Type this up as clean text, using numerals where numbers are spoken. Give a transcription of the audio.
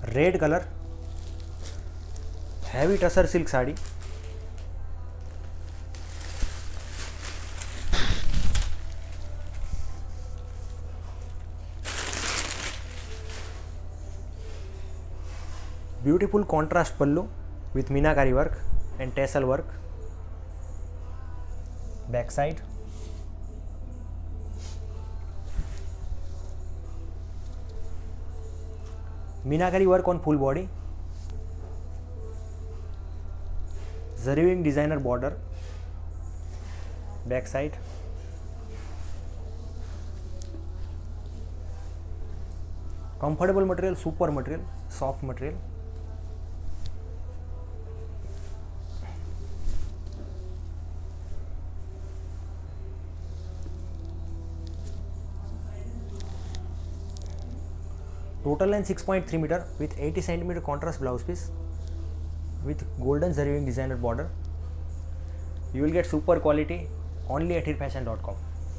Red colour, heavy tussar silk sari, beautiful contrast pallu with meenakari work and tassel work, back side, meenakari work on full body, zari weaving designer border, back side, comfortable material, super material, soft material, total length 6.3 meter with 80 centimeter contrast blouse piece with golden zari weaving designer border. You will get super quality only at heerfashion.com.